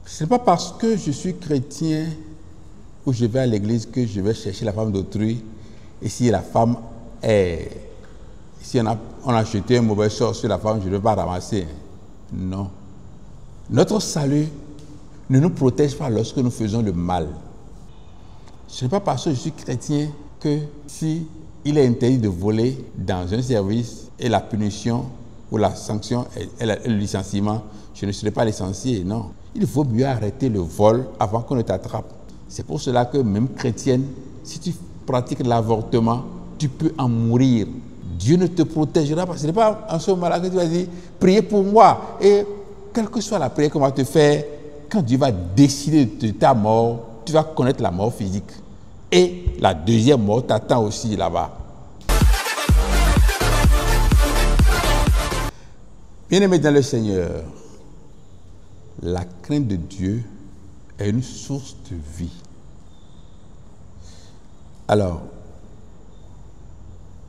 Ce n'est pas parce que je suis chrétien ou je vais à l'église que je vais chercher la femme d'autrui. Et si la femme est... Si on a jeté un mauvais sort sur la femme, je ne vais pas ramasser. Non. Notre salut ne nous protège pas lorsque nous faisons le mal. Ce n'est pas parce que je suis chrétien que si il est interdit de voler dans un service et la punition ou la sanction et le licenciement, je ne serai pas licencié, non. Il faut mieux arrêter le vol avant qu'on ne t'attrape. C'est pour cela que même chrétienne, si tu pratiques l'avortement, tu peux en mourir. Dieu ne te protégera pas. Ce n'est pas en ce moment-là que tu vas dire, priez pour moi. Et quelle que soit la prière qu'on va te faire, quand Dieu va décider de ta mort, tu vas connaître la mort physique. Et la deuxième mort t'attend aussi là-bas. Bien-aimés dans le Seigneur, la crainte de Dieu est une source de vie. Alors,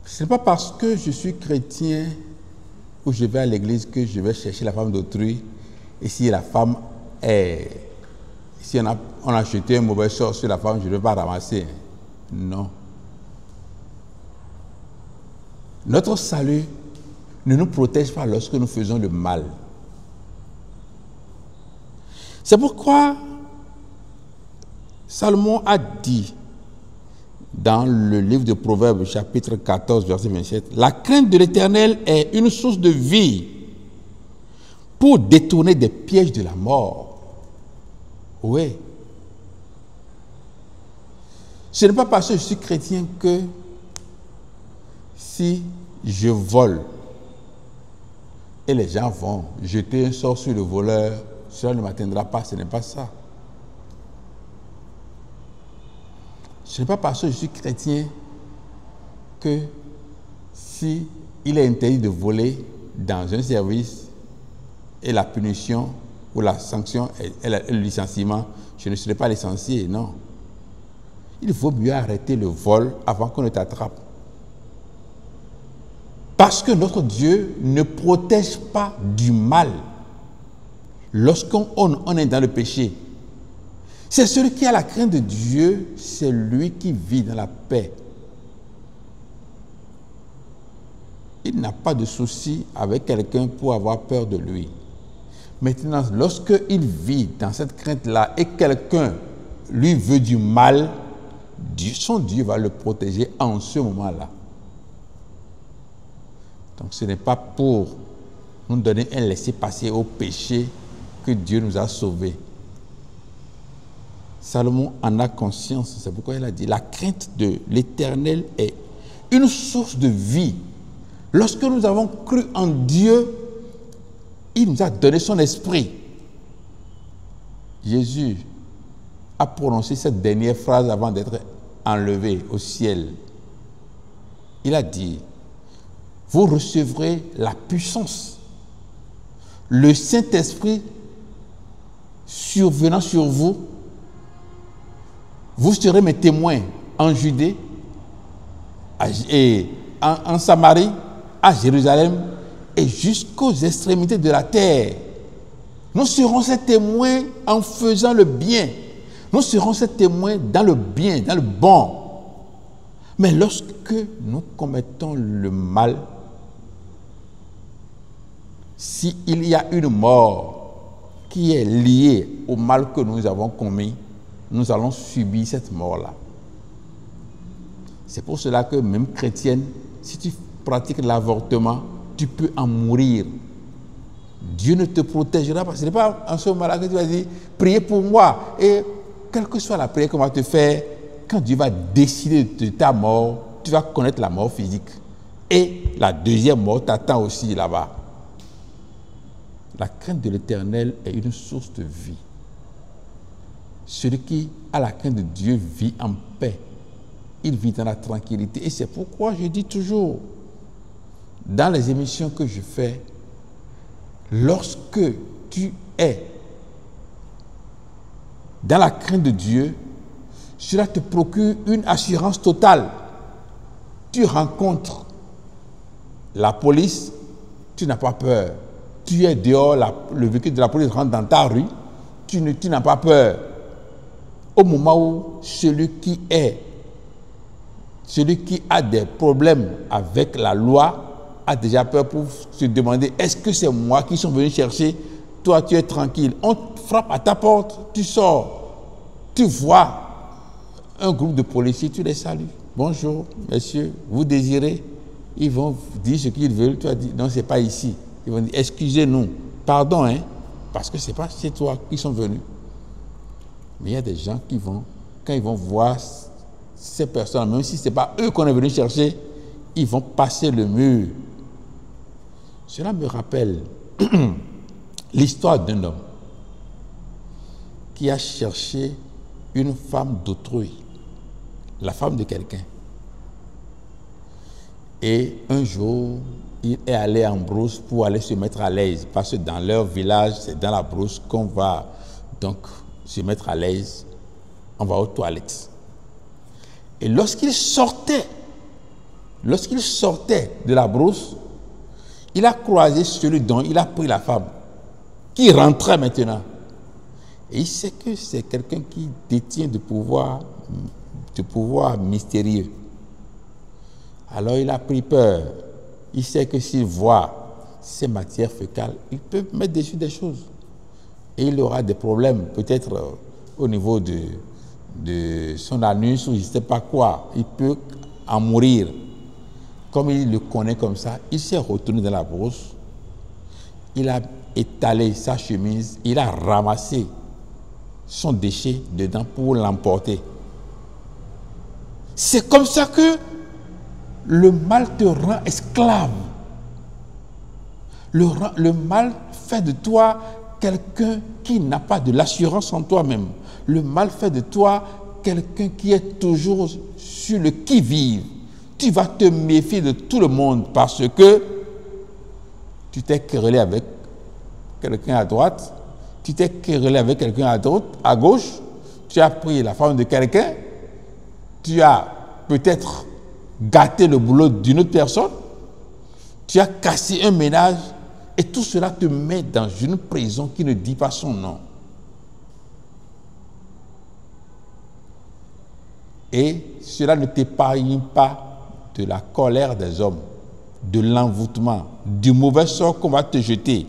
ce n'est pas parce que je suis chrétien ou je vais à l'église que je vais chercher la femme d'autrui. Et si la femme est... Si on a jeté un mauvais sort sur la femme, je ne vais pas ramasser. Non. Notre salut ne nous protège pas lorsque nous faisons le mal. C'est pourquoi Salomon a dit dans le livre de Proverbes, chapitre 14, verset 27, « La crainte de l'Éternel est une source de vie pour détourner des pièges de la mort. » Oui. Ce n'est pas parce que je suis chrétien que si je vole et les gens vont jeter un sort sur le voleur, cela ne m'atteindra pas, ce n'est pas ça. Ce n'est pas parce que je suis chrétien que si il est interdit de voler dans un service et la punition ou la sanction et le licenciement, je ne serai pas licencié, non. Il faut mieux arrêter le vol avant qu'on ne t'attrape. Parce que notre Dieu ne protège pas du mal. Lorsqu'on est dans le péché, c'est celui qui a la crainte de Dieu, c'est lui qui vit dans la paix. Il n'a pas de souci avec quelqu'un pour avoir peur de lui. Maintenant, lorsqu'il vit dans cette crainte-là et quelqu'un lui veut du mal, son Dieu va le protéger en ce moment-là. Donc ce n'est pas pour nous donner un laissez-passer au péché que Dieu nous a sauvés. Salomon en a conscience, c'est pourquoi il a dit, la crainte de l'Éternel est une source de vie. Lorsque nous avons cru en Dieu, il nous a donné son esprit. Jésus a prononcé cette dernière phrase avant d'être enlevé au ciel. Il a dit, vous recevrez la puissance, le Saint-Esprit survenant sur vous, vous serez mes témoins en Judée, et en Samarie, à Jérusalem et jusqu'aux extrémités de la terre. Nous serons ces témoins en faisant le bien. Nous serons ces témoins dans le bien, dans le bon. Mais lorsque nous commettons le mal, s'il y a une mort qui est liée au mal que nous avons commis, nous allons subir cette mort-là. C'est pour cela que même chrétienne, si tu pratiques l'avortement, tu peux en mourir. Dieu ne te protégera pas. Ce n'est pas en ce moment-là que tu vas dire, priez pour moi. Et quelle que soit la prière qu'on va te faire, quand Dieu va décider de ta mort, tu vas connaître la mort physique. Et la deuxième mort t'attend aussi là-bas. La crainte de l'Éternel est une source de vie. Celui qui a la crainte de Dieu vit en paix. Il vit dans la tranquillité. Et c'est pourquoi je dis toujours, dans les émissions que je fais, lorsque tu es dans la crainte de Dieu, cela te procure une assurance totale. Tu rencontres la police, tu n'as pas peur. Tu es dehors, le véhicule de la police rentre dans ta rue, tu n'as pas peur. Au moment où celui qui a des problèmes avec la loi a déjà peur pour se demander, est-ce que c'est moi qui sont venus chercher? Toi, tu es tranquille. On frappe à ta porte, tu sors. Tu vois un groupe de policiers, tu les salues. Bonjour, messieurs, vous désirez? Ils vont dire ce qu'ils veulent. Tu vas dire, non, ce n'est pas ici. Ils vont dire, excusez-nous, pardon, hein, parce que ce n'est pas chez toi qu'ils sont venus. Mais il y a des gens qui vont, quand ils vont voir ces personnes, même si ce n'est pas eux qu'on est venu chercher, ils vont passer le mur. Cela me rappelle l'histoire d'un homme qui a cherché une femme d'autrui, la femme de quelqu'un. Et un jour, il est allé en brousse pour aller se mettre à l'aise, parce que dans leur village, c'est dans la brousse qu'on va donc se mettre à l'aise, on va aux toilettes. Et lorsqu'il sortait de la brousse, il a croisé celui dont il a pris la femme, qui rentrait maintenant. Et il sait que c'est quelqu'un qui détient de pouvoir mystérieux. Alors il a pris peur. Il sait que s'il voit ces matières fécales, il peut mettre dessus des choses. Et il aura des problèmes, peut-être au niveau de son anus ou je ne sais pas quoi. Il peut en mourir. Comme il le connaît comme ça, il s'est retourné dans la brousse. Il a étalé sa chemise, il a ramassé son déchet dedans pour l'emporter. C'est comme ça que le mal te rend esclave. Le mal fait de toi quelqu'un qui n'a pas de l'assurance en toi-même. Le mal fait de toi quelqu'un qui est toujours sur le qui-vive. Tu vas te méfier de tout le monde parce que tu t'es querellé avec quelqu'un à droite, tu t'es querellé avec quelqu'un à gauche, tu as pris la femme de quelqu'un, tu as peut-être gâté le boulot d'une autre personne, tu as cassé un ménage et tout cela te met dans une prison qui ne dit pas son nom. Et cela ne t'épargne pas de la colère des hommes, de l'envoûtement, du mauvais sort qu'on va te jeter.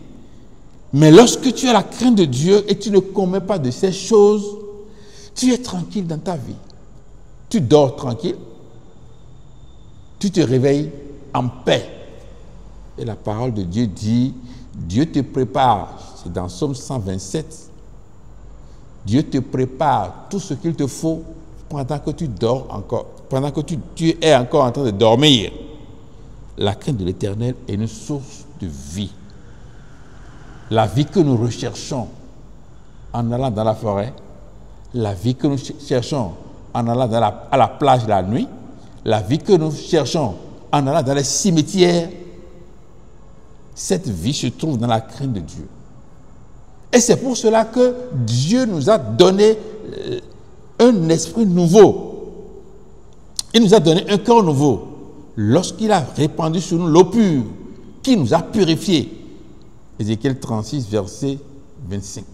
Mais lorsque tu as la crainte de Dieu et tu ne commets pas de ces choses, tu es tranquille dans ta vie. Tu dors tranquille, tu te réveilles en paix. Et la parole de Dieu dit, Dieu te prépare, c'est dans Psaume 127, Dieu te prépare tout ce qu'il te faut pendant que tu dors encore, pendant que tu es encore en train de dormir. La crainte de l'Éternel est une source de vie. La vie que nous recherchons en allant dans la forêt, la vie que nous cherchons en allant à la plage la nuit, la vie que nous cherchons en allant dans les cimetières, cette vie se trouve dans la crainte de Dieu. Et c'est pour cela que Dieu nous a donné un esprit nouveau. Il nous a donné un cœur nouveau. Lorsqu'il a répandu sur nous l'eau pure, qui nous a purifiés. Ézéchiel 36, verset 25.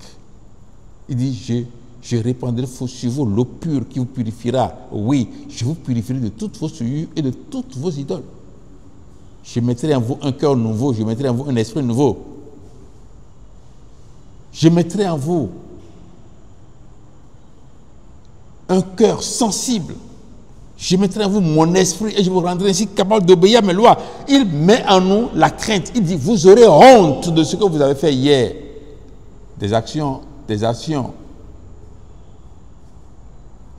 Il dit, je répandrai sur vous l'eau pure qui vous purifiera. Oui, je vous purifierai de toutes vos souillures et de toutes vos idoles. Je mettrai en vous un cœur nouveau, je mettrai en vous un esprit nouveau. Je mettrai en vous un cœur sensible. Je mettrai en vous mon esprit et je vous rendrai ainsi capable d'obéir à mes lois. Il met en nous la crainte. Il dit, vous aurez honte de ce que vous avez fait hier. Des actions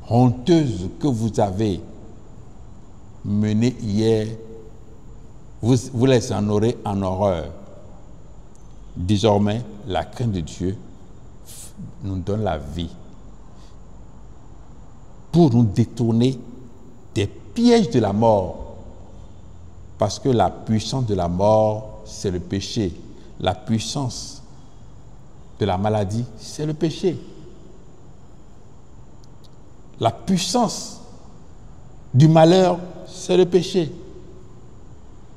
honteuses que vous avez menées hier. Vous les en aurez en horreur. Désormais, la crainte de Dieu nous donne la vie pour nous détourner des pièges de la mort. Parce que la puissance de la mort, c'est le péché. La puissance de la maladie, c'est le péché. La puissance du malheur, c'est le péché.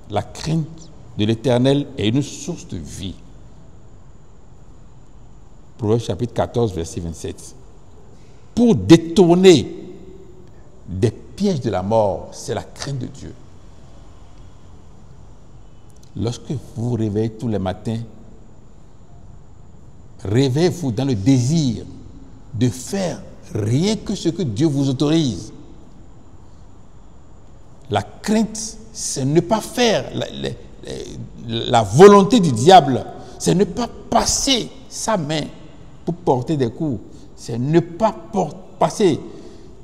La crainte de l'Éternel est une source de vie. Proverbe chapitre 14, verset 27. Pour détourner des pièges de la mort, c'est la crainte de Dieu. Lorsque vous vous réveillez tous les matins, réveillez-vous dans le désir de faire rien que ce que Dieu vous autorise. La crainte, c'est ne pas faire la volonté du diable, c'est ne pas passer sa main pour porter des coups, c'est ne pas passer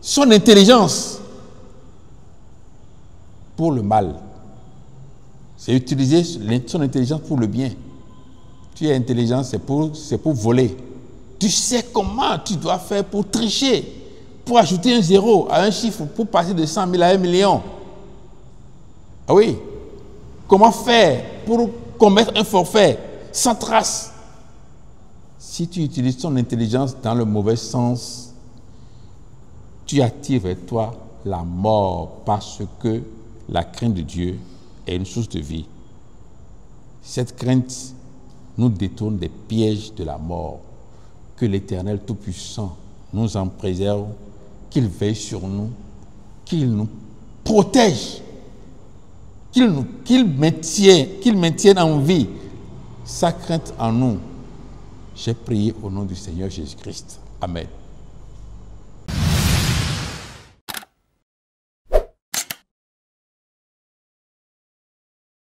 son intelligence pour le mal. C'est utiliser son intelligence pour le bien. Tu es intelligent, c'est pour voler. Tu sais comment tu dois faire pour tricher, pour ajouter un zéro à un chiffre, pour passer de 100 000 à 1 million. Ah oui. Comment faire pour commettre un forfait sans trace? Si tu utilises ton intelligence dans le mauvais sens, tu attires vers toi la mort parce que la crainte de Dieu est une source de vie. Cette crainte nous détourne des pièges de la mort. Que l'Éternel Tout-Puissant nous en préserve, qu'il veille sur nous, qu'il nous protège, qu'il maintienne en vie sa crainte en nous. J'ai prié au nom du Seigneur Jésus-Christ. Amen.